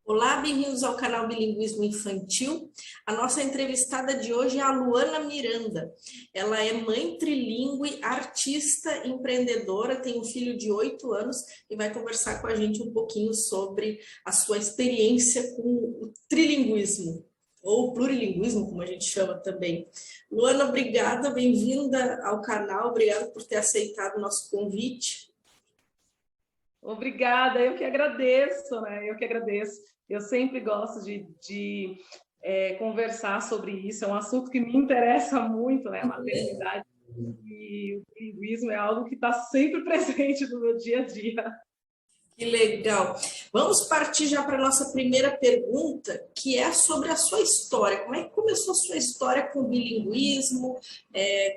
Olá, bem-vindos ao canal Bilinguismo Infantil. A nossa entrevistada de hoje é a Luana Miranda. Ela é mãe trilingüe, artista, empreendedora, tem um filho de 8 anos e vai conversar com a gente um pouquinho sobre a sua experiência com o trilinguismo, ou plurilinguismo, como a gente chama também. Luana, obrigada, bem-vinda ao canal, obrigada por ter aceitado o nosso convite. Obrigada, eu que agradeço, né? Eu que agradeço. Eu sempre gosto de conversar sobre isso, é um assunto que me interessa muito, né? A maternidade e o bilinguismo é algo que está sempre presente no meu dia a dia. Que legal. Vamos partir já para a nossa primeira pergunta, que é sobre a sua história. Como é que começou a sua história com o bilinguismo?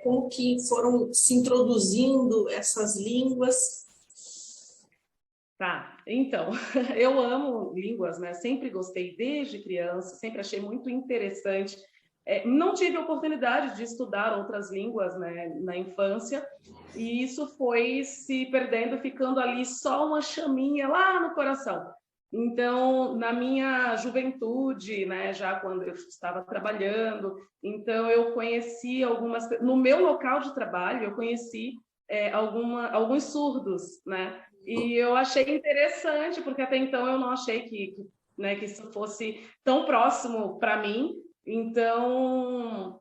Como que foram se introduzindo essas línguas? Tá, então, eu amo línguas, né? Sempre gostei desde criança, sempre achei muito interessante. Não tive oportunidade de estudar outras línguas, né, na infância, e isso foi se perdendo, ficando ali só uma chaminha lá no coração. Então, na minha juventude, né, já quando eu estava trabalhando, então eu conheci algumas... No meu local de trabalho, eu conheci alguns surdos, né? E eu achei interessante, porque até então eu não achei né, que isso fosse tão próximo para mim. Então,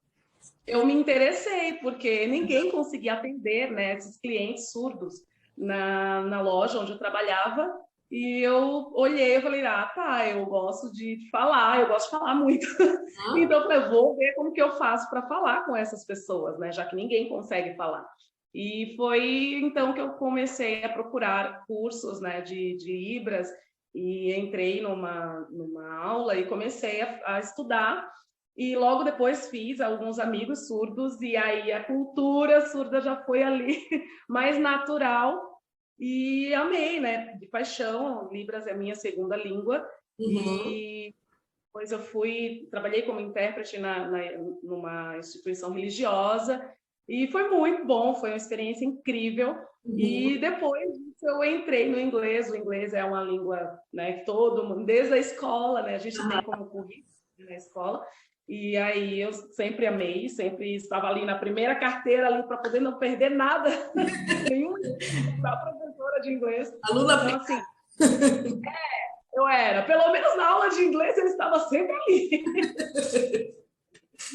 eu me interessei, porque ninguém conseguia atender, né, esses clientes surdos na loja onde eu trabalhava. E eu olhei e falei, ah, tá, eu gosto de falar, eu gosto de falar muito. Então, eu falei, vou ver como que eu faço para falar com essas pessoas, né, já que ninguém consegue falar. E foi então que eu comecei a procurar cursos, né, de Libras, e entrei numa aula e comecei a estudar. E logo depois fiz alguns amigos surdos, e aí a cultura surda já foi ali mais natural, e amei, né, de paixão. Libras é a minha segunda língua, Uhum. e depois eu trabalhei como intérprete numa instituição religiosa, e foi muito bom, foi uma experiência incrível. E Uhum. depois disso eu entrei no inglês. O inglês é uma língua, né, que todo mundo, desde a escola, né, a gente tem como currículo na escola, e aí eu sempre amei, sempre estava ali na primeira carteira ali para poder não perder nada, nenhum da professora de inglês. Aluna Então, assim, eu era, pelo menos na aula de inglês eu estava sempre ali.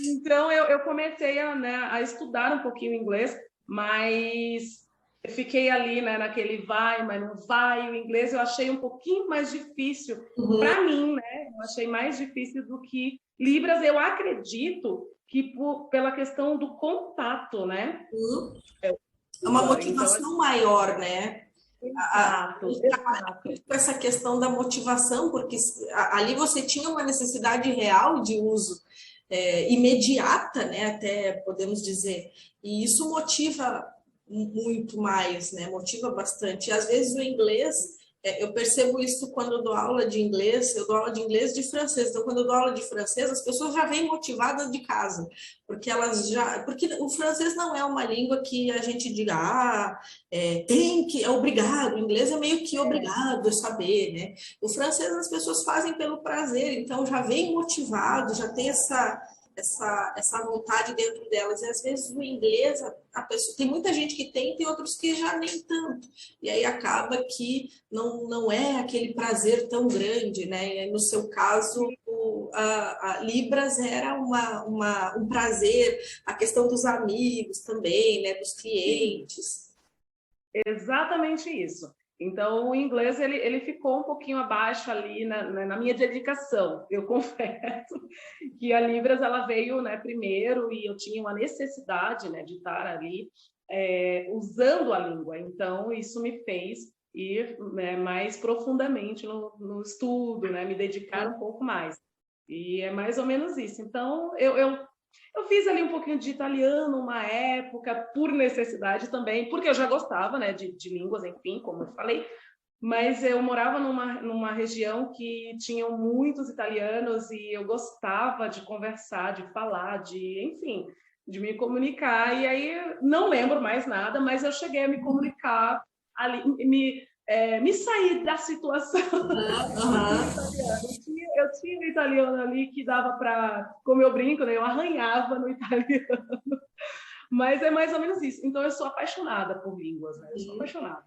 Então, eu comecei né, a estudar um pouquinho inglês, mas eu fiquei ali, né, naquele vai, mas não vai. O inglês eu achei um pouquinho mais difícil Uhum. para mim, né? Eu achei mais difícil do que Libras. Eu acredito que pela questão do contato, né? Uhum. É, É uma então, motivação maior, né? exato, exato. Com essa questão da motivação, porque ali você tinha uma necessidade real de uso, imediata, né, até podemos dizer, e isso motiva muito mais, né, motiva bastante. E às vezes o inglês, eu percebo isso quando eu dou aula de inglês, eu dou aula de inglês e de francês, então quando eu dou aula de francês, as pessoas já vêm motivadas de casa, porque o francês não é uma língua que a gente diga, é obrigado, o inglês é meio que obrigado a saber, né? O francês as pessoas fazem pelo prazer, então já vem motivado, já tem essa vontade dentro delas. E às vezes o inglês, a pessoa, tem muita gente que tem outros que já nem tanto. E aí acaba que não é aquele prazer tão grande, né? E aí, no seu caso, a Libras era um prazer, a questão dos amigos também, né? Dos clientes. Exatamente isso. Então, o inglês ele ficou um pouquinho abaixo ali na minha dedicação. Eu confesso que a Libras ela veio, né, primeiro, e eu tinha uma necessidade, né, de estar ali usando a língua. Então, isso me fez ir, né, mais profundamente no estudo, né, me dedicar um pouco mais. E é mais ou menos isso. Então, eu fiz ali um pouquinho de italiano uma época, por necessidade também, porque eu já gostava, né, de línguas, enfim, como eu falei, mas eu morava numa região que tinham muitos italianos e eu gostava de conversar, de falar, enfim, de me comunicar. E aí, não lembro mais nada, mas eu cheguei a me comunicar ali, me sair da situação. Eu tinha um italiano ali que dava para, como eu brinco, né? Eu arranhava no italiano. Mas é mais ou menos isso. Então, eu sou apaixonada por línguas, né? Eu sou apaixonada.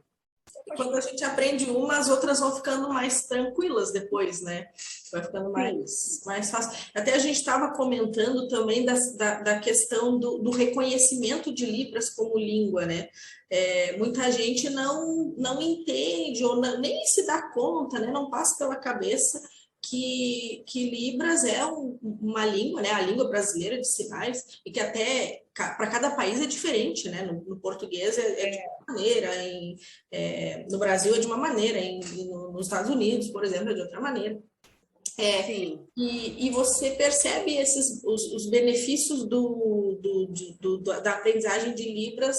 Quando a gente aprende uma, as outras vão ficando mais tranquilas depois, né? Vai ficando mais fácil. Até a gente estava comentando também da questão do reconhecimento de Libras como língua, né? Muita gente não entende ou nem se dá conta, né? Não passa pela cabeça que Libras é uma língua, né? A língua brasileira de sinais, e que até para cada país é diferente, né? No português é de uma maneira, no Brasil é de uma maneira, nos Estados Unidos, por exemplo, é de outra maneira. E você percebe os benefícios da aprendizagem de Libras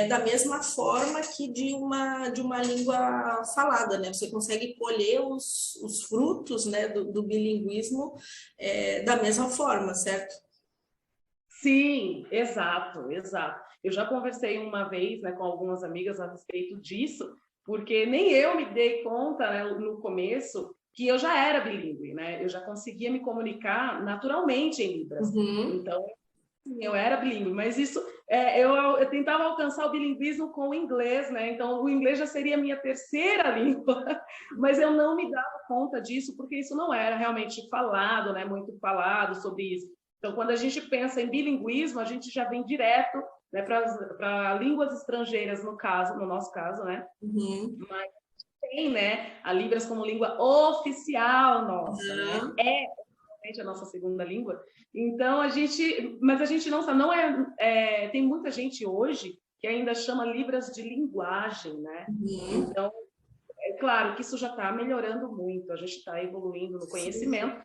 da mesma forma que de uma língua falada, né? Você consegue colher os frutos, né, do bilinguismo da mesma forma, certo? Sim, exato, exato. Eu já conversei uma vez, né, com algumas amigas a respeito disso, porque nem eu me dei conta, né, no começo que eu já era bilíngue, né? Eu já conseguia me comunicar naturalmente em Libras. Então, eu era bilíngue, mas isso eu tentava alcançar o bilinguismo com o inglês, né? Então, o inglês já seria a minha terceira língua, mas eu não me dava conta disso, porque isso não era realmente falado, né? Muito falado sobre isso. Então, quando a gente pensa em bilinguismo, a gente já vem direto, né, para línguas estrangeiras, no nosso caso, né? Mas tem, né, a Libras como língua oficial nossa, né? É a nossa segunda língua. Então, mas a gente não sabe, tem muita gente hoje que ainda chama Libras de linguagem, né? Então, é claro que isso já está melhorando muito, a gente está evoluindo no conhecimento,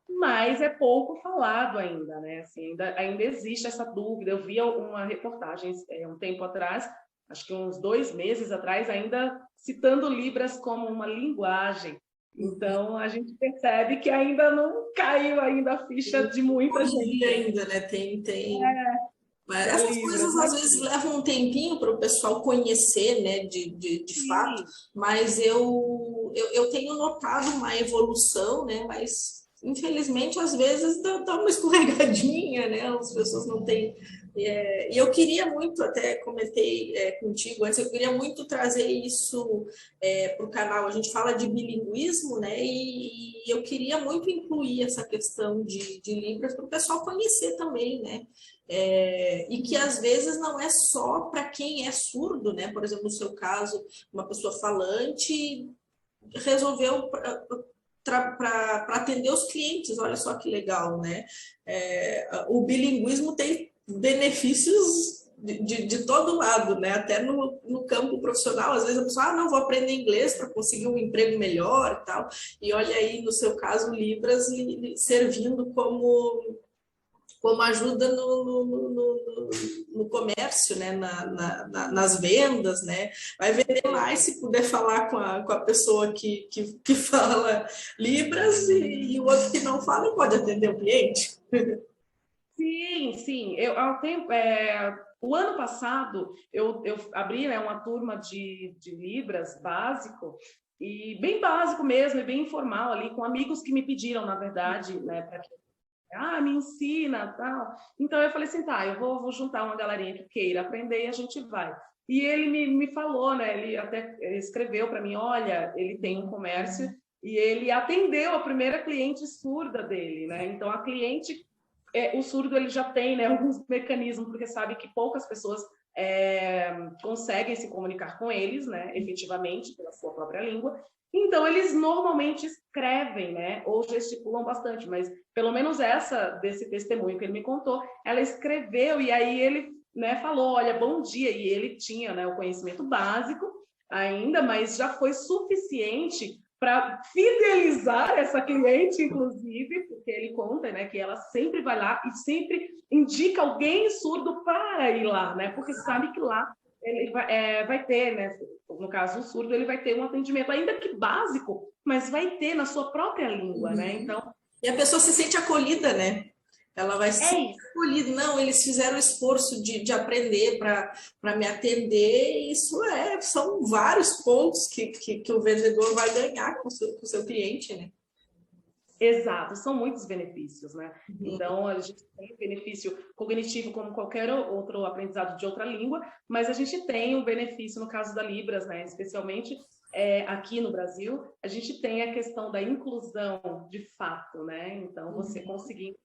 mas é pouco falado ainda, né? Assim, ainda existe essa dúvida. Eu vi uma reportagem um tempo atrás, acho que uns 2 meses atrás, ainda citando Libras como uma linguagem. Então, a gente percebe que ainda não caiu ainda a ficha de muita gente. Ainda, né? Tem. Mas essas coisas às vezes levam um tempinho para o pessoal conhecer, né, de fato, mas eu tenho notado uma evolução, né, mas infelizmente às vezes dá uma escorregadinha, né, as pessoas não têm. E eu queria muito, até comentei contigo antes, eu queria muito trazer isso para o canal. A gente fala de bilinguismo, né, e eu queria muito incluir essa questão de Libras para o pessoal conhecer também, né. E que às vezes não é só para quem é surdo, né? Por exemplo, no seu caso, uma pessoa falante resolveu para atender os clientes, olha só que legal, né? O bilinguismo tem benefícios de todo lado, né? Até no campo profissional, às vezes a pessoa, não, vou aprender inglês para conseguir um emprego melhor e tal. E olha aí, no seu caso, Libras servindo como ajuda no comércio, né? nas vendas, né? Vai vender mais se puder falar com a pessoa que fala Libras e o outro que não fala pode atender o cliente. Sim. O ano passado eu abri, né, uma turma de Libras básico, e bem básico mesmo, e bem informal ali, com amigos que me pediram, na verdade, né, para que me ensina, tal. Então, eu falei assim, eu vou juntar uma galerinha que queira aprender e a gente vai. E ele me falou, né, ele até escreveu para mim, olha, ele tem um comércio e ele atendeu a primeira cliente surda dele, né? Então, a cliente, o surdo, ele já tem, né, alguns mecanismos, porque sabe que poucas pessoas conseguem se comunicar com eles, né, efetivamente, pela sua própria língua. Então, eles normalmente escrevem, né, ou gesticulam bastante, mas pelo menos desse testemunho que ele me contou, ela escreveu e aí ele, né, falou, olha, bom dia, e ele tinha, né, o conhecimento básico ainda, mas já foi suficiente para fidelizar essa cliente, inclusive, porque ele conta, né, que ela sempre vai lá e sempre indica alguém surdo para ir lá, né, porque sabe que lá ele vai ter, né, no caso o surdo, ele vai ter um atendimento, ainda que básico, mas vai ter na sua própria língua, né? Então, e a pessoa se sente acolhida, né? Ela vai se sentir acolhida. Não, eles fizeram o esforço de aprender para me atender, e isso são vários pontos que o vendedor vai ganhar com o seu cliente, né? Exato, são muitos benefícios, né? Então, a gente tem benefício cognitivo como qualquer outro aprendizado de outra língua, mas a gente tem um benefício no caso da Libras, né? Especialmente aqui no Brasil, a gente tem a questão da inclusão de fato, né? Então, você conseguir,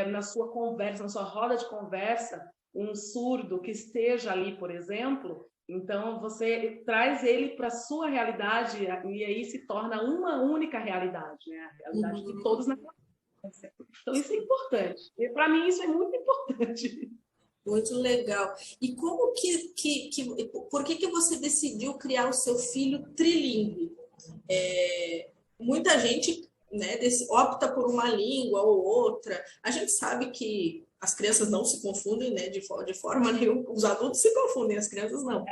na sua conversa, na sua roda de conversa, um surdo que esteja ali, por exemplo, então você traz ele para a sua realidade e aí se torna uma única realidade, né? A realidade de todos na conversa. Então isso é importante. Para mim isso é muito importante. Muito legal. E como por que você decidiu criar o seu filho trilingue? Muita gente, né, opta por uma língua ou outra. A gente sabe que as crianças não se confundem, né, de forma nenhuma. Os adultos se confundem, as crianças não.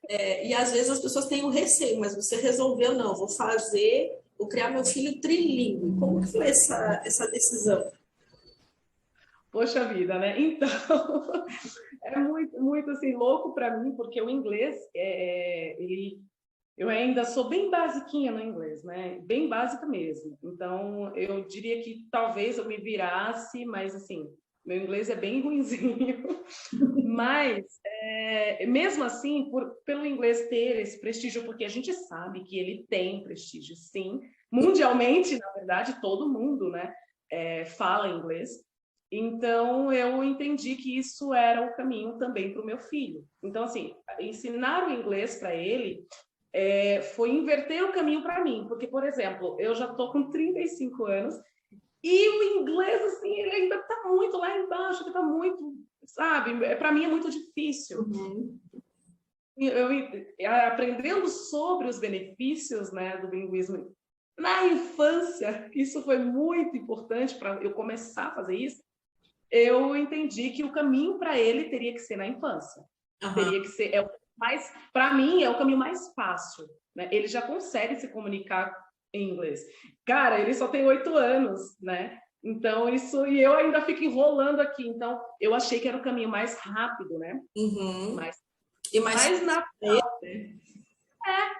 E às vezes as pessoas têm um receio, mas você resolveu, não, vou criar meu filho trilingue. Como que foi essa decisão? Poxa vida, né? Então, é muito, muito assim, louco para mim, porque o inglês, eu ainda sou bem basiquinha no inglês, né? Bem básica mesmo. Então, eu diria que talvez eu me virasse, mas assim, meu inglês é bem ruinzinho. Mas, mesmo assim, pelo inglês ter esse prestígio, porque a gente sabe que ele tem prestígio, sim. Mundialmente, na verdade, todo mundo, né, fala inglês. Então, eu entendi que isso era o caminho também para o meu filho. Então, assim, ensinar o inglês para ele foi inverter o caminho para mim. Porque, por exemplo, eu já estou com 35 anos e o inglês, assim, ele ainda está muito lá embaixo, ele está muito, sabe? Para mim é muito difícil. Aprendendo sobre os benefícios, né, do bilinguismo na infância, isso foi muito importante para eu começar a fazer isso. Eu entendi que o caminho para ele teria que ser na infância. Teria que ser, para mim, é o caminho mais fácil, né? Ele já consegue se comunicar em inglês. Cara, ele só tem 8 anos, né? Então, e eu ainda fico enrolando aqui. Então, eu achei que era o caminho mais rápido, né? Mais natural.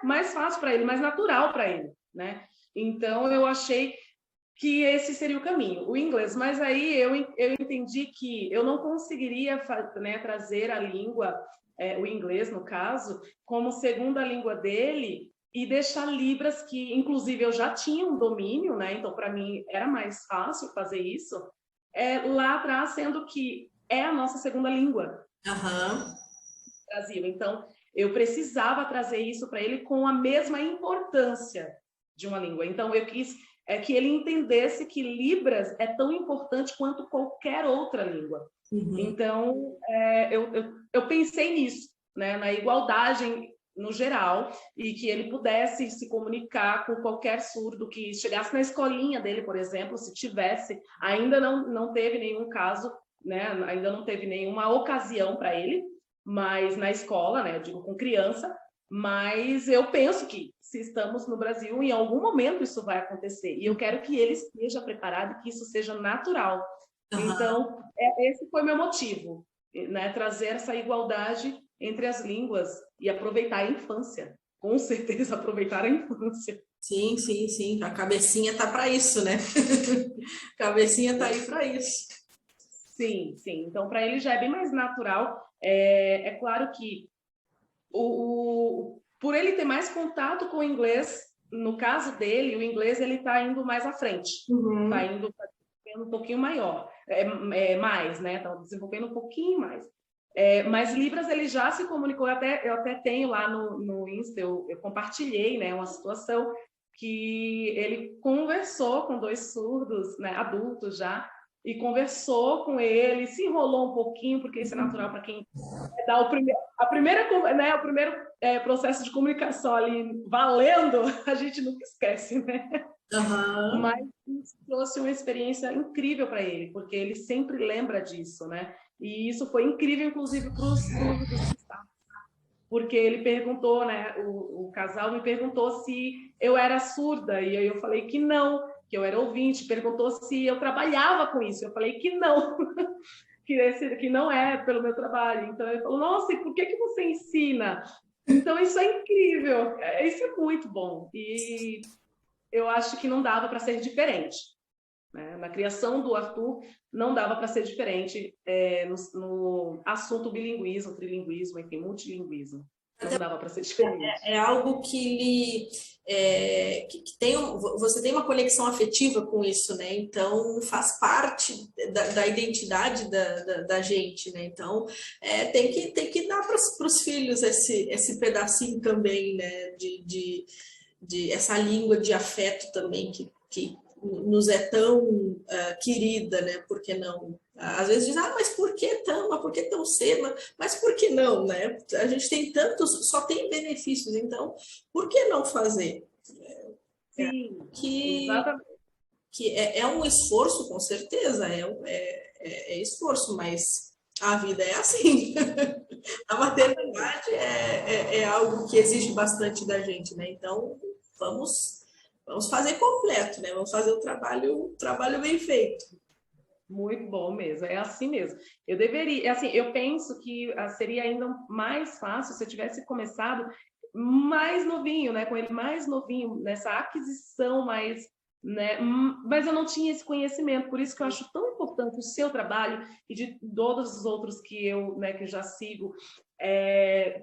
Mais fácil para ele, mais natural para ele, né? Então, eu achei que esse seria o caminho, o inglês. Mas aí eu entendi que eu não conseguiria, né, trazer a língua, o inglês, no caso, como segunda língua dele e deixar Libras, que inclusive eu já tinha um domínio, né? Então, para mim, era mais fácil fazer isso, lá atrás, sendo que é a nossa segunda língua no Brasil. Então, eu precisava trazer isso para ele com a mesma importância de uma língua. Então, eu quis que ele entendesse que Libras é tão importante quanto qualquer outra língua. Então, eu pensei nisso, né, na igualdade no geral, e que ele pudesse se comunicar com qualquer surdo que chegasse na escolinha dele, por exemplo, se tivesse. Ainda não teve nenhum caso, né, ainda não teve nenhuma ocasião para ele, mas na escola, né, eu digo com criança, mas eu penso que se estamos no Brasil, em algum momento isso vai acontecer. E eu quero que ele esteja preparado, que isso seja natural. Então, esse foi meu motivo, né? Trazer essa igualdade entre as línguas e aproveitar a infância. Com certeza, aproveitar a infância. Sim, sim, sim. A cabecinha tá para isso, né? A cabecinha tá aí para isso. Sim, sim. Então, para ele já é bem mais natural. É claro que por ele ter mais contato com o inglês, no caso dele, o inglês ele está indo mais à frente, está indo um pouquinho maior, mais, né? Está desenvolvendo um pouquinho mais. Mas Libras ele já se comunicou, eu até tenho lá no Insta, eu compartilhei, né, uma situação que ele conversou com 2 surdos, né, adultos já, e conversou com ele, se enrolou um pouquinho, porque isso é natural para quem dá o primeiro processo de comunicação ali valendo, a gente nunca esquece, né? Mas isso trouxe uma experiência incrível para ele, porque ele sempre lembra disso, né? E isso foi incrível, inclusive, para os surdos, porque ele perguntou, né? O casal me perguntou se eu era surda, e aí eu falei que não, que eu era ouvinte, perguntou se eu trabalhava com isso. Eu falei que não, que não é pelo meu trabalho. Então ele falou, nossa, e por que você ensina? Então isso é incrível, isso é muito bom. E eu acho que não dava para ser diferente, né? Na criação do Arthur, não dava para ser diferente no assunto bilinguismo, trilinguismo, enfim, multilinguismo. Não dava para ser diferente. É algo que lhe que tem você tem uma conexão afetiva com isso, né? Então faz parte da identidade da gente, né? Então tem que dar para os filhos esse pedacinho também, né? De essa língua de afeto também que nos é tão querida, né? Por que não? Às vezes diz, mas por que tão? Mas por que tão cedo? Mas por que não, né? A gente tem tantos, só tem benefícios, então por que não fazer? Sim, Que, exatamente. que é um esforço, com certeza, é esforço, mas a vida é assim. A maternidade é algo que exige bastante da gente, né? Então, vamos fazer completo, né? Vamos fazer o trabalho bem feito. Muito bom mesmo, é assim mesmo. Eu deveria, assim, eu penso que seria ainda mais fácil se eu tivesse começado mais novinho, né, com ele mais novinho, nessa aquisição mais, né, mas eu não tinha esse conhecimento, por isso que eu acho tão importante o seu trabalho e de todos os outros que eu, né, que eu já sigo,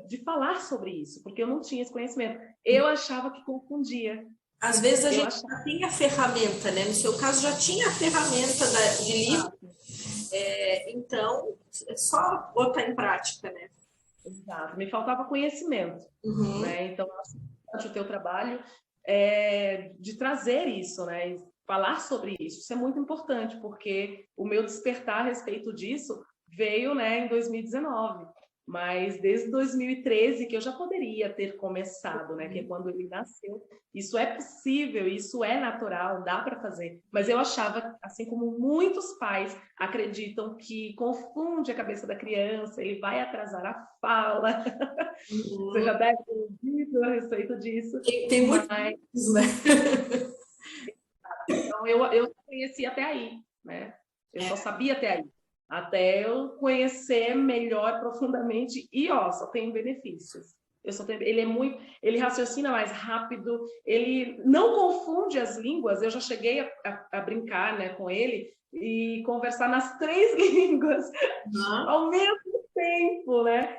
de falar sobre isso, porque eu não tinha esse conhecimento. Eu achava que confundia. Às vezes a gente já tem a ferramenta, né? No seu caso, já tinha a ferramenta de livro, então é só botar em prática, né? Exato, me faltava conhecimento, né? Então, eu acho importante o teu trabalho de trazer isso, né? E falar sobre isso. Isso é muito importante, porque o meu despertar a respeito disso veio, né, em 2019. Mas desde 2013 que eu já poderia ter começado, né? Que é quando ele nasceu. Isso é possível, isso é natural, dá para fazer. Mas eu achava, assim como muitos pais acreditam que confunde a cabeça da criança, ele vai atrasar a fala. Você já deve ter ouvido a respeito disso. Tem muitos, né? Então, eu conheci até aí, né? Eu só sabia até aí. Até eu conhecer melhor, profundamente, e só tem benefícios. Ele raciocina mais rápido, ele não confunde as línguas. Eu já cheguei a brincar, né, com ele e conversar nas 3 línguas ao mesmo tempo, né?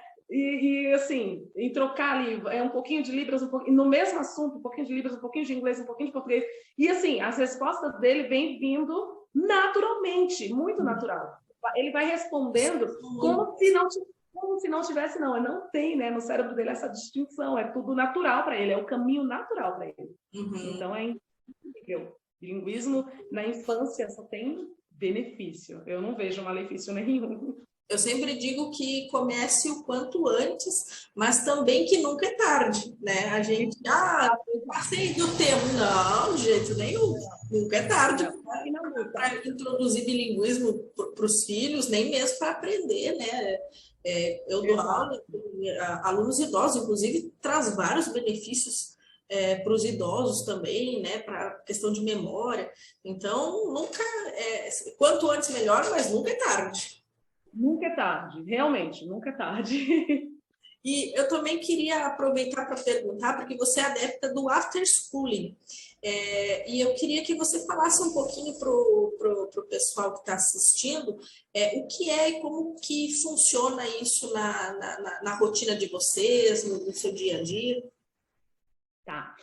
Assim, em trocar ali, um pouquinho de Libras, no mesmo assunto, um pouquinho de Libras, um pouquinho de inglês, um pouquinho de português. E assim, as respostas dele vêm vindo naturalmente, muito natural. Ele vai respondendo como se não tivesse, não. Não tem, né, no cérebro dele essa distinção, é tudo natural para ele, é o caminho natural para ele. Então é incrível. Bilinguismo na infância só tem benefício. Eu não vejo malefício nenhum. Eu sempre digo que comece o quanto antes, mas também que nunca é tarde, né? A gente, passei do tempo. Não, de jeito nenhum. Nunca é tarde para introduzir bilinguismo para os filhos, nem mesmo para aprender, né? Eu dou aula, alunos idosos, inclusive, traz vários benefícios para os idosos também, né? Para questão de memória. Então, nunca, quanto antes melhor, mas nunca é tarde. Nunca é tarde, realmente, nunca é tarde. E eu também queria aproveitar para perguntar, porque você é adepta do after schooling, e eu queria que você falasse um pouquinho para o pessoal que está assistindo o que é e como que funciona isso na rotina de vocês, no seu dia a dia. Tá.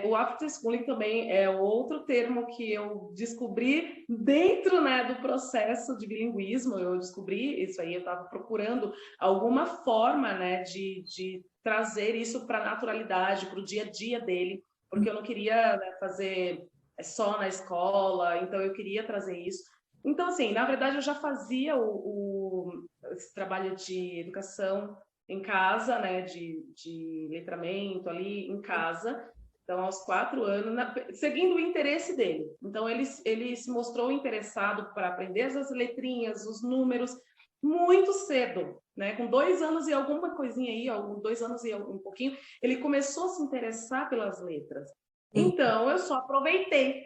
O afterschooling também é outro termo que eu descobri dentro, né, do processo de bilinguismo. Eu descobri isso aí, eu estava procurando alguma forma, né, de trazer isso para a naturalidade, para o dia a dia dele, porque eu não queria, né, fazer só na escola, então eu queria trazer isso. Então, assim, na verdade, eu já fazia esse trabalho de educação em casa, né, de letramento ali em casa. Então, aos 4 anos, seguindo o interesse dele. Então, ele se mostrou interessado para aprender as letrinhas, os números, muito cedo, né? Com 2 anos e alguma coisinha aí, 2 anos e um pouquinho, ele começou a se interessar pelas letras. Então, eu só aproveitei.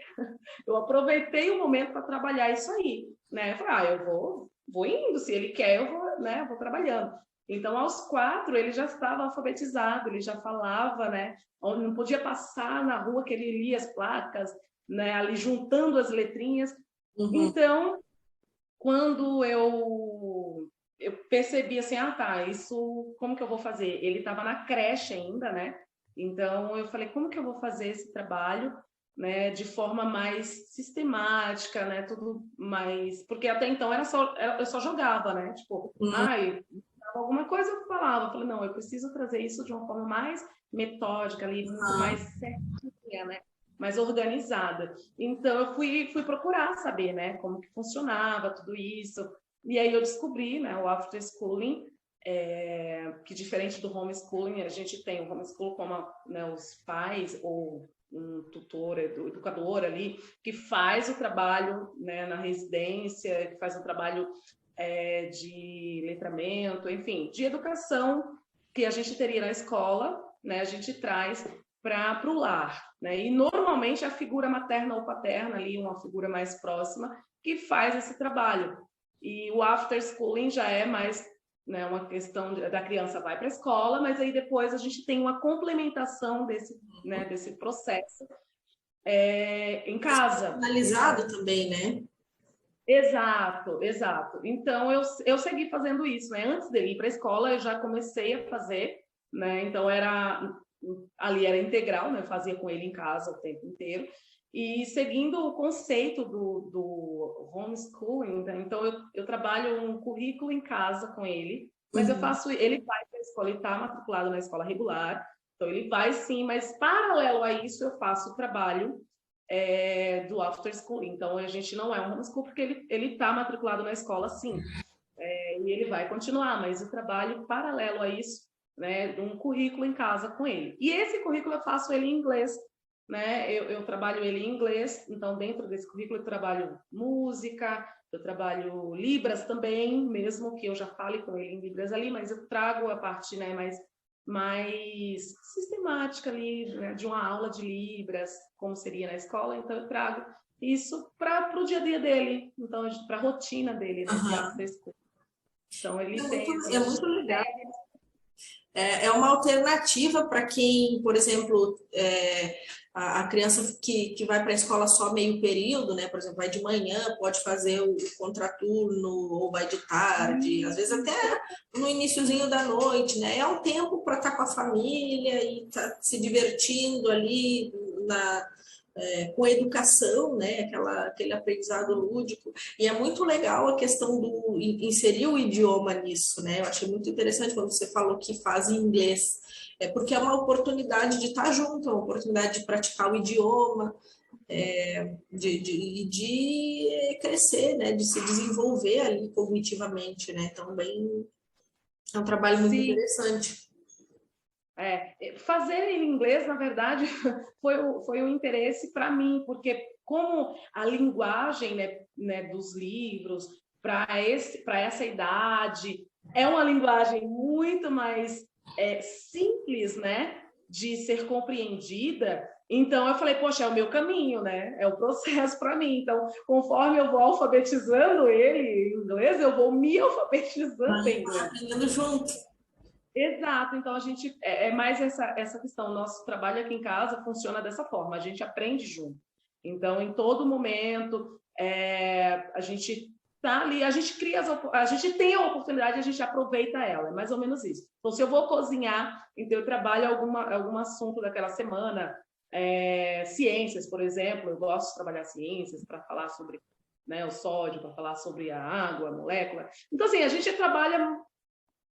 Eu aproveitei o momento para trabalhar isso aí, né? Eu falei, eu vou indo, se ele quer, eu vou, né? Eu vou trabalhando. Então, aos 4, ele já estava alfabetizado, ele já falava, né? Onde não podia passar na rua que ele lia as placas, né? Ali juntando as letrinhas. Uhum. Então, quando eu percebi assim, tá, isso, como que eu vou fazer? Ele estava na creche ainda, né? Então, eu falei, como que eu vou fazer esse trabalho, né, de forma mais sistemática, né, tudo mais... Porque até então eu só jogava, né? Tipo, Uhum. alguma coisa eu falava. Eu falei, não, eu preciso trazer isso de uma forma mais metódica ali, muito mais certinha, né? Mais organizada. Então, eu fui procurar saber, né, como que funcionava tudo isso. E aí eu descobri, né, o after schooling, que diferente do homeschooling, a gente tem o homeschool como, né, os pais ou um tutor, educador ali, que faz o trabalho, né, na residência, que faz o trabalho de letramento, enfim, de educação que a gente teria na escola, né, a gente traz para o lar, né? E normalmente a figura materna ou paterna ali, uma figura mais próxima, que faz esse trabalho. E o after schooling já é mais, né, uma questão da criança vai para a escola, mas aí depois a gente tem uma complementação desse, né, desse processo em casa. Personalizado também, né? Exato, exato. Então, eu segui fazendo isso, né? Antes dele ir para a escola, eu já comecei a fazer, né? Então, ali era integral, né? Eu fazia com ele em casa o tempo inteiro. E seguindo o conceito do homeschooling, né? Então, eu trabalho um currículo em casa com ele, mas ele vai para a escola, ele está matriculado na escola regular, então ele vai sim, mas paralelo a isso, eu faço o trabalho do after school. Então, a gente não é um homeschool porque ele está matriculado na escola, sim. E ele vai continuar, mas o trabalho paralelo a isso, né, de um currículo em casa com ele. E esse currículo eu faço ele em inglês, né? Eu trabalho ele em inglês, então dentro desse currículo eu trabalho música, eu trabalho Libras também, mesmo que eu já fale com ele em Libras ali, mas eu trago a parte, né, mais sistemática ali, né, de uma aula de Libras, como seria na escola, então eu trago isso para o dia a dia dele, então para a rotina dele, né, de after school. Então ele tem assim, É muito legal. É uma alternativa para quem, por exemplo, a criança que vai para a escola só meio período, né? Por exemplo, vai de manhã, pode fazer o contraturno, ou vai de tarde, às vezes até no iniciozinho da noite, né? É um tempo para estar com a família e tá se divertindo ali com educação, né? Aquele aprendizado lúdico. E é muito legal a questão do inserir o idioma nisso, né? Eu achei muito interessante quando você falou que faz em inglês, porque é uma oportunidade de estar junto, é uma oportunidade de praticar o idioma, de crescer, né? De se desenvolver ali cognitivamente, né? Então, é um trabalho muito Sim, interessante. fazer em inglês, na verdade, foi um interesse para mim, porque como a linguagem, né, dos livros para essa idade é uma linguagem muito mais simples, né, de ser compreendida. Então eu falei, poxa, é o meu caminho, né? É o processo para mim. Então, conforme eu vou alfabetizando ele em inglês, eu vou me alfabetizando em inglês. Aprendendo junto. Exato, então a gente mais essa questão. O nosso trabalho aqui em casa funciona dessa forma, a gente aprende junto. Então, em todo momento, a gente tá ali, a gente a gente tem a oportunidade, a gente aproveita ela, é mais ou menos isso. Então, se eu vou cozinhar, então eu trabalho algum assunto daquela semana, ciências, por exemplo, eu gosto de trabalhar ciências para falar sobre, né, o sódio, para falar sobre a água, a molécula. Então, assim, a gente trabalha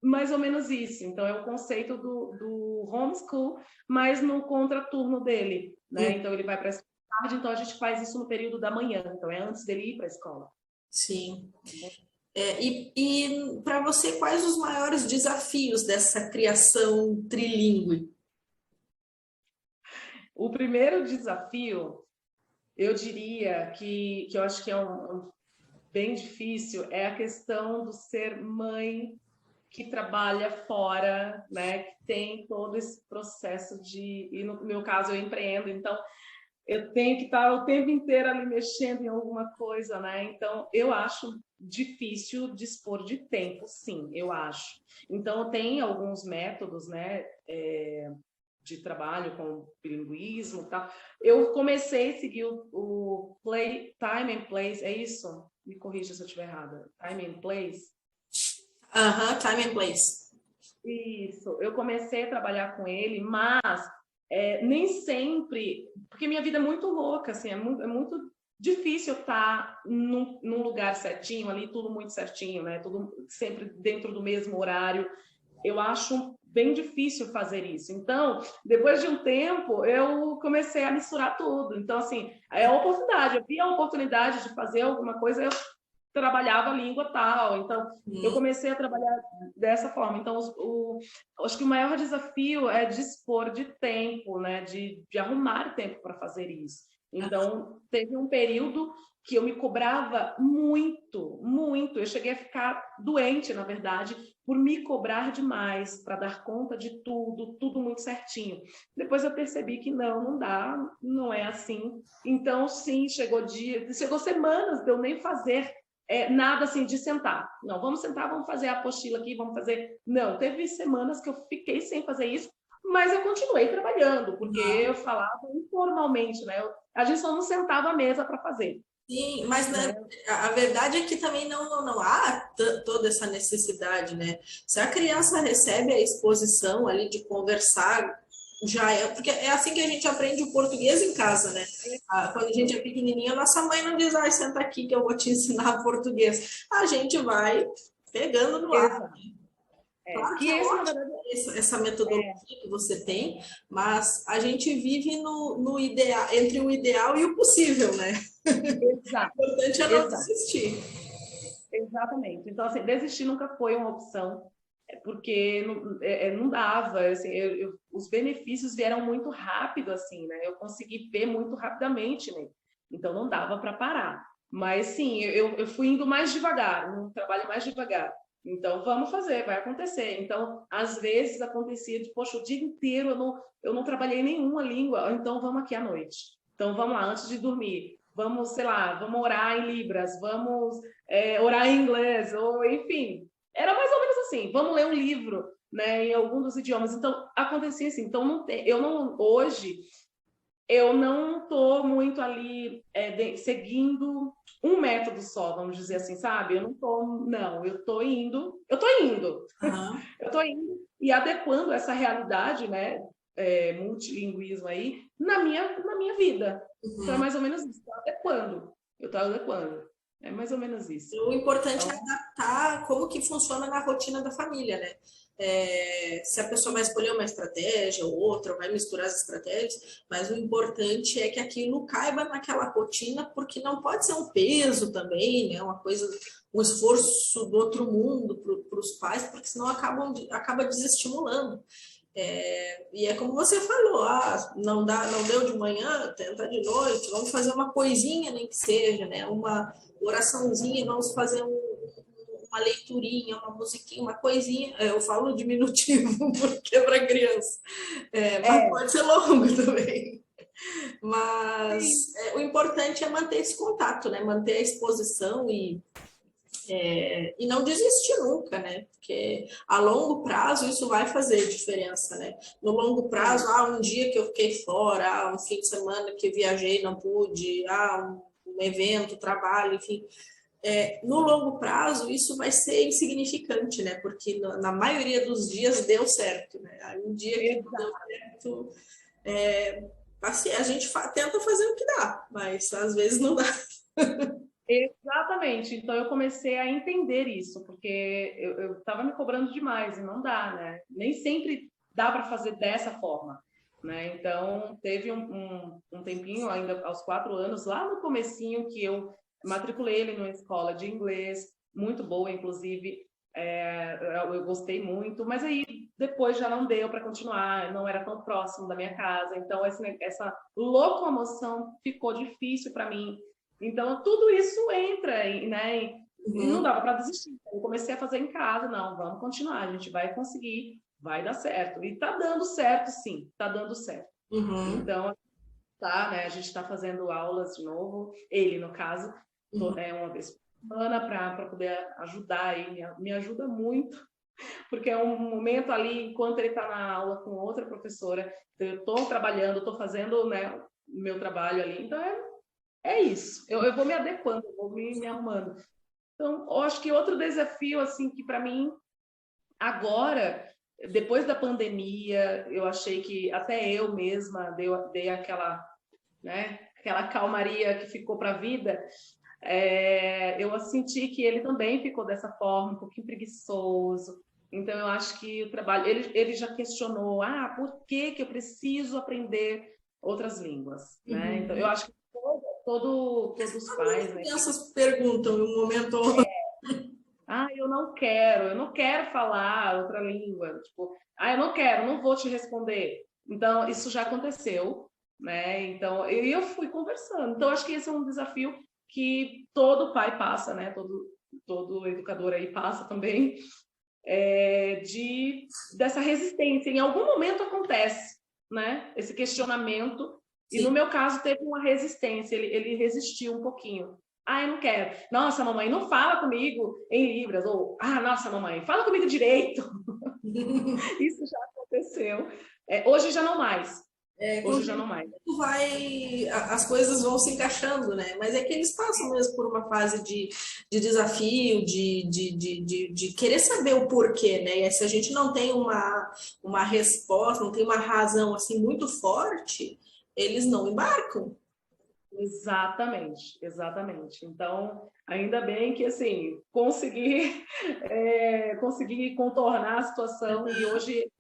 mais ou menos isso. Então, é o conceito do homeschool, mas no contraturno dele, né? Então, ele vai para a escola tarde, então a gente faz isso no período da manhã, então é antes dele ir para a escola. Sim. E para você, quais os maiores desafios dessa criação trilingüe? O primeiro desafio, eu diria que eu acho que é bem difícil, é a questão do ser mãe que trabalha fora, né, que tem todo esse processo e no meu caso eu empreendo, então eu tenho que estar o tempo inteiro ali mexendo em alguma coisa, né? Então eu acho difícil dispor de tempo, sim, eu acho. Então tem alguns métodos, né, de trabalho com bilinguismo e tal. Eu comecei a seguir o Time and Place, é isso? Me corrija se eu estiver errada. Time and Place? Time and Place. Isso, eu comecei a trabalhar com ele, mas nem sempre, porque minha vida é muito louca, assim, é muito difícil estar num lugar certinho, ali tudo muito certinho, né? Tudo sempre dentro do mesmo horário. Eu acho bem difícil fazer isso. Então, depois de um tempo, eu comecei a misturar tudo. Então, assim, é a oportunidade. Eu vi a oportunidade de fazer alguma coisa, eu trabalhava a língua tal. Então, eu comecei a trabalhar dessa forma. Então, acho que o maior desafio é dispor de tempo, né? De arrumar tempo para fazer isso. Então, teve um período que eu me cobrava muito, muito. Eu cheguei a ficar doente, na verdade, por me cobrar demais, para dar conta de tudo muito certinho. Depois eu percebi que não dá, não é assim. Então, sim, chegou semanas de eu nem fazer nada assim de sentar. Não, vamos sentar, vamos fazer a apostila aqui, vamos fazer... Não, teve semanas que eu fiquei sem fazer isso, mas eu continuei trabalhando, porque eu falava informalmente, né? A gente só não sentava à mesa para fazer. Sim, mas né, a verdade é que também não há toda essa necessidade, né? Se a criança recebe a exposição ali de conversar, já é, porque é assim que a gente aprende o português em casa, né? Quando a gente é pequenininha, nossa mãe não diz, senta aqui que eu vou te ensinar português. A gente vai pegando no ar. Claro que é na ótimo verdade, essa metodologia que você tem, mas a gente vive no ideal, entre o ideal e o possível, né? Exato. O importante é não desistir. Exatamente. Então, assim, desistir nunca foi uma opção, porque não dava, assim, os benefícios vieram muito rápido, assim, né? Eu consegui ver muito rapidamente, né? Então, não dava para parar. Mas, sim, eu fui indo mais devagar, um trabalho mais devagar. Então, vamos fazer, vai acontecer. Então, às vezes acontecia de, poxa, o dia inteiro eu não trabalhei nenhuma língua, então vamos aqui à noite. Então, vamos lá, antes de dormir. Vamos, sei lá, vamos orar em Libras, vamos orar em inglês, ou enfim. Era mais ou menos assim, vamos ler um livro, né, em algum dos idiomas. Então, acontecia assim. Então, hoje, eu não estou muito ali seguindo um método só, vamos dizer assim, sabe? Eu estou indo, eu estou indo e adequando essa realidade, né, multilinguismo aí, na minha vida. Então, é mais ou menos isso, eu estou adequando. É mais ou menos isso. O importante Então, é adaptar como que funciona na rotina da família, né? Se a pessoa vai escolher uma estratégia ou outra, vai misturar as estratégias, mas o importante é que aquilo caiba naquela rotina, porque não pode ser um peso também, né? Uma coisa, um esforço do outro mundo para os pais, porque senão acaba desestimulando. E é como você falou, não deu de manhã, tenta de noite, vamos fazer uma coisinha, nem que seja, né? Uma oraçãozinha, vamos fazer uma leiturinha, uma musiquinha, uma coisinha. Eu falo diminutivo porque é para criança, mas pode ser longo também. Mas o importante é manter esse contato, né? Manter a exposição e não desistir nunca, né? Porque a longo prazo isso vai fazer diferença, né? No longo prazo, um dia que eu fiquei fora, um fim de semana que eu viajei, não pude, um evento, trabalho, enfim. No longo prazo, isso vai ser insignificante, né? Porque na maioria dos dias deu certo, né? Aí um dia que não deu certo, assim, a gente tenta fazer o que dá, mas às vezes não dá. Exatamente. Então eu comecei a entender isso, porque eu estava me cobrando demais e não dá, né? Nem sempre dá para fazer dessa forma, né? Então teve um tempinho, ainda aos 4 anos, lá no comecinho, que eu matriculei ele numa escola de inglês, muito boa, inclusive. Eu gostei muito, mas aí depois já não deu para continuar, não era tão próximo da minha casa, então essa locomoção ficou difícil para mim. Então, tudo isso entra, né? E não dava para desistir. Eu comecei a fazer em casa, não, vamos continuar, a gente vai conseguir, vai dar certo. E tá dando certo, sim, tá dando certo. Então, tá, né, a gente está fazendo aulas de novo, ele, no caso, uma vez por semana para poder ajudar ele, me ajuda muito, porque é um momento ali, enquanto ele está na aula com outra professora, então eu estou trabalhando, estou fazendo, né, o meu trabalho ali, então é isso, eu vou me adequando, eu vou me arrumando. Então, eu acho que outro desafio, assim, que para mim, agora, depois da pandemia, eu achei que até eu mesma dei aquela, né, aquela calmaria que ficou para a vida, eu senti que ele também ficou dessa forma, um pouquinho preguiçoso. Então, eu acho que o trabalho... Ele já questionou, por que eu preciso aprender outras línguas? Né? Então, eu acho que todos os pais... As crianças perguntam em um momento... eu não quero falar outra língua. Tipo, eu não quero, não vou te responder. Então, isso já aconteceu, né? Então, eu fui conversando. Então, acho que esse é um desafio que todo pai passa, né? Todo educador aí passa também, dessa resistência. Em algum momento acontece, né? Esse questionamento. Sim. E no meu caso teve uma resistência, ele resistiu um pouquinho. Eu não quero. Nossa, mamãe, não fala comigo em Libras. Ou, nossa, mamãe, fala comigo direito. Isso já aconteceu. Hoje já não mais. Hoje já não mais. As coisas vão se encaixando, né? Mas é que eles passam mesmo por uma fase de desafio, de querer saber o porquê, né? E se a gente não tem uma resposta, não tem uma razão assim muito forte, eles não embarcam. Exatamente, exatamente. Então, ainda bem que, assim, consegui contornar a situação e hoje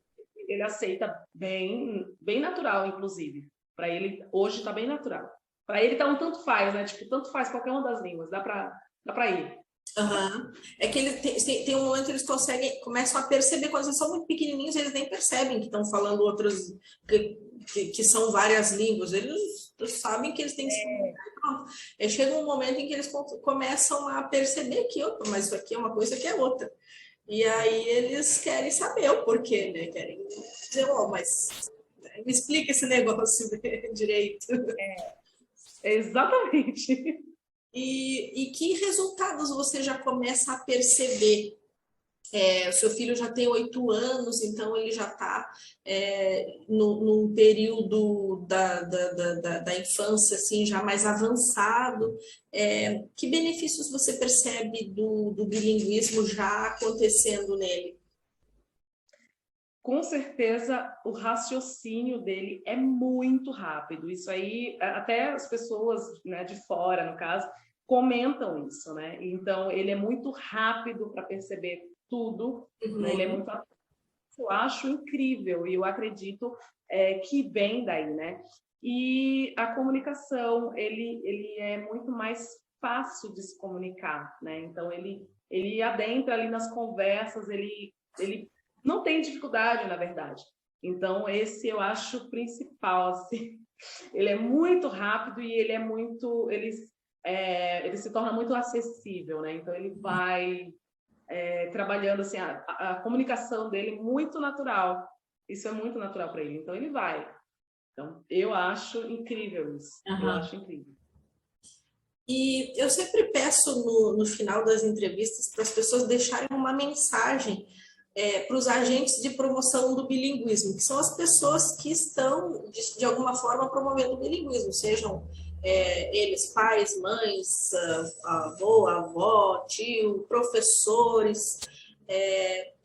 ele aceita bem natural, inclusive. Para ele, hoje está bem natural. Para ele tá um tanto faz, né? Tipo, tanto faz qualquer uma das línguas, dá para ir. É que ele tem um momento que eles começam a perceber, quando eles são muito pequenininhos, eles nem percebem que estão falando outras, que são várias línguas, eles sabem que eles têm que se comunicar. Chega um momento em que eles começam a perceber que, opa, mas isso aqui é uma coisa, que é outra. E aí eles querem saber o porquê, né? Querem dizer, mas me explica esse negócio direito. Exatamente. E que resultados você já começa a perceber? O seu filho já tem 8 anos, então ele já está num período da infância assim, já mais avançado. Que benefícios você percebe do bilinguismo já acontecendo nele? Com certeza, o raciocínio dele é muito rápido. Isso aí, até as pessoas, né, de fora, no caso, comentam isso, né? Então, ele é muito rápido para perceber tudo, né? Ele é muito... Eu acho incrível e eu acredito que vem daí, né? E a comunicação, ele é muito mais fácil de se comunicar, né? Então, ele adentra ali nas conversas, ele não tem dificuldade, na verdade. Então, esse eu acho o principal, assim. Ele é muito rápido e ele se torna muito acessível, né? Então, ele vai trabalhando, assim, a comunicação dele muito natural. Isso é muito natural para ele. Então, ele vai. Então, eu acho incrível isso. Eu acho incrível. E eu sempre peço no final das entrevistas para as pessoas deixarem uma mensagem para os agentes de promoção do bilinguismo, que são as pessoas que estão, de alguma forma, promovendo o bilinguismo, sejam eles pais, mães, avô, avó, tio, professores,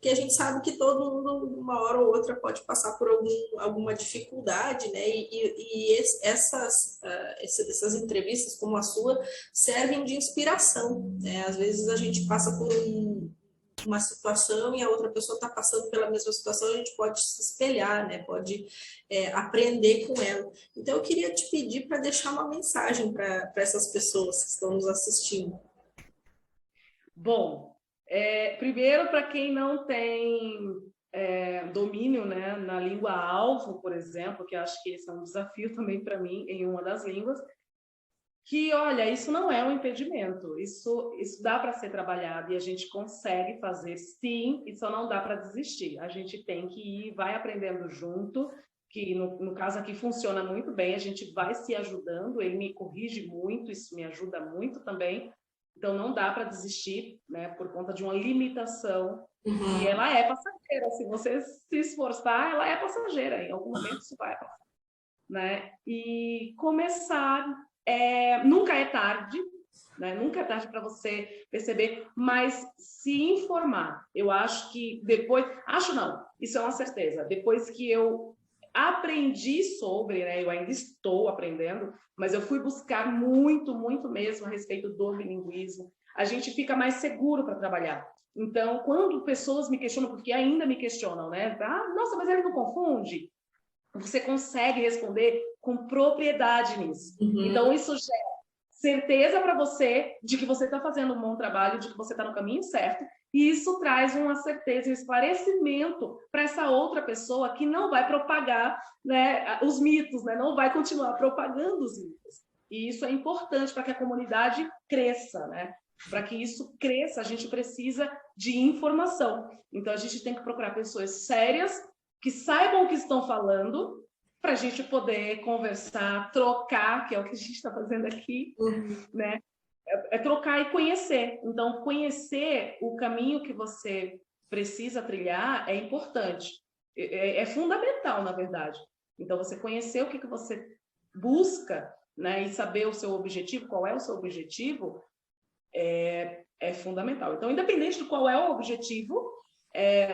que a gente sabe que todo mundo, uma hora ou outra, pode passar por alguma dificuldade, né? E essas entrevistas, como a sua, servem de inspiração, né? Às vezes a gente passa por uma situação e a outra pessoa está passando pela mesma situação, a gente pode se espelhar, né? Pode aprender com ela. Então, eu queria te pedir para deixar uma mensagem para essas pessoas que estão nos assistindo. Bom, primeiro, para quem não tem domínio, né, na língua-alvo, por exemplo, que acho que esse é um desafio também para mim em uma das línguas, que, olha, isso não é um impedimento, isso dá para ser trabalhado e a gente consegue fazer sim, e só não dá para desistir. A gente tem que ir, vai aprendendo junto, que no caso aqui funciona muito bem, a gente vai se ajudando, ele me corrige muito, isso me ajuda muito também, então não dá para desistir, né, por conta de uma limitação, e ela é passageira, se você se esforçar, ela é passageira, em algum momento isso vai passar, né, e começar, nunca é tarde, né? Nunca é tarde para você perceber, mas se informar. Eu acho que depois... Acho não, isso é uma certeza. Depois que eu aprendi sobre, né? Eu ainda estou aprendendo, mas eu fui buscar muito, muito mesmo a respeito do bilinguismo. A gente fica mais seguro para trabalhar. Então, quando pessoas me questionam, porque ainda me questionam, né? Ah, nossa, mas ele não confunde? Você consegue responder com propriedade nisso. Então, isso gera certeza para você de que você está fazendo um bom trabalho, de que você está no caminho certo, e isso traz uma certeza, um esclarecimento para essa outra pessoa que não vai propagar, né, os mitos, né, não vai continuar propagando os mitos. E isso é importante para que a comunidade cresça, né? Para que isso cresça, a gente precisa de informação. Então, a gente tem que procurar pessoas sérias, que saibam o que estão falando, para a gente poder conversar, trocar, que é o que a gente está fazendo aqui, né? É trocar e conhecer. Então, conhecer o caminho que você precisa trilhar é importante. É fundamental, na verdade. Então, você conhecer o que você busca, né? E saber o seu objetivo, qual é o seu objetivo, é fundamental. Então, independente de qual é o objetivo,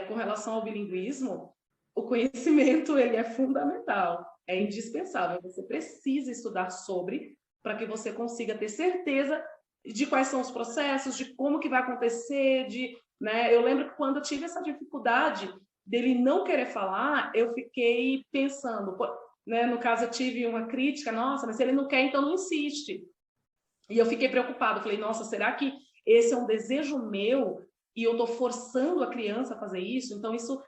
com relação ao bilinguismo, o conhecimento ele é fundamental, é indispensável. Você precisa estudar sobre para que você consiga ter certeza de quais são os processos, de como que vai acontecer, né? Eu lembro que quando eu tive essa dificuldade dele não querer falar, eu fiquei pensando, né? No caso eu tive uma crítica, nossa, mas se ele não quer, então não insiste. E eu fiquei preocupada, falei, nossa, será que esse é um desejo meu e eu estou forçando a criança a fazer isso? Então isso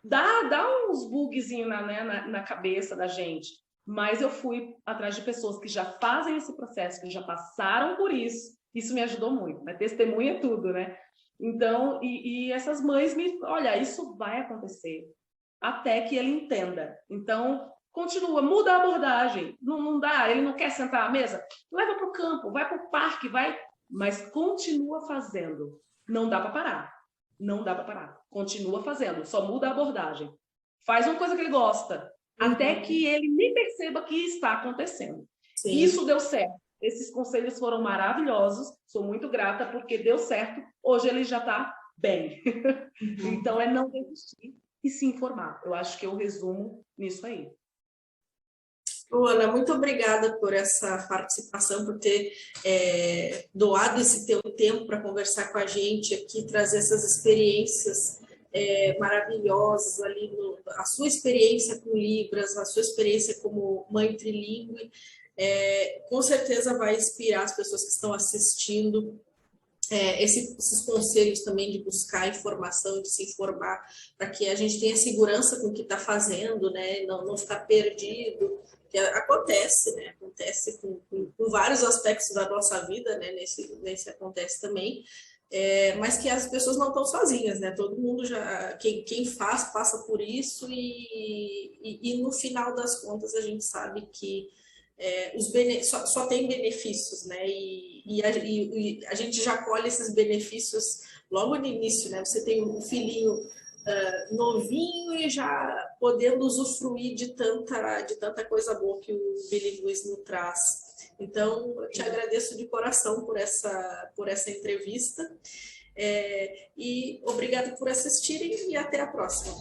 dá uns bugzinhos na cabeça da gente, mas eu fui atrás de pessoas que já fazem esse processo, que já passaram por isso me ajudou muito, né? Testemunha é tudo, né? Então, e essas mães olha, isso vai acontecer, até que ele entenda. Então, continua, muda a abordagem, não dá, ele não quer sentar à mesa, leva para o campo, vai para o parque, mas continua fazendo, não dá para parar. Não dá para parar. Continua fazendo, só muda a abordagem. Faz uma coisa que ele gosta, até que ele nem perceba que está acontecendo. Sim. Isso deu certo. Esses conselhos foram maravilhosos. Sou muito grata porque deu certo. Hoje ele já está bem. Então, é não desistir e se informar. Eu acho que eu resumo nisso aí. Ana, muito obrigada por essa participação, por ter doado esse teu tempo para conversar com a gente aqui, trazer essas experiências maravilhosas ali, a sua experiência com Libras, a sua experiência como mãe trilingue, com certeza vai inspirar as pessoas que estão assistindo. Esses conselhos também de buscar informação, de se informar, para que a gente tenha segurança com o que está fazendo, né? Não ficar perdido. Que acontece, né? Acontece com vários aspectos da nossa vida, né? Nesse acontece também, mas que as pessoas não estão sozinhas, né? Todo mundo quem faz passa por isso e no final das contas a gente sabe que só tem benefícios, né? E a gente já colhe esses benefícios logo no início, né? Você tem um filhinho novinho e já podendo usufruir de tanta coisa boa que o bilinguismo traz. Então, eu te agradeço de coração por essa entrevista e obrigado por assistirem e até a próxima.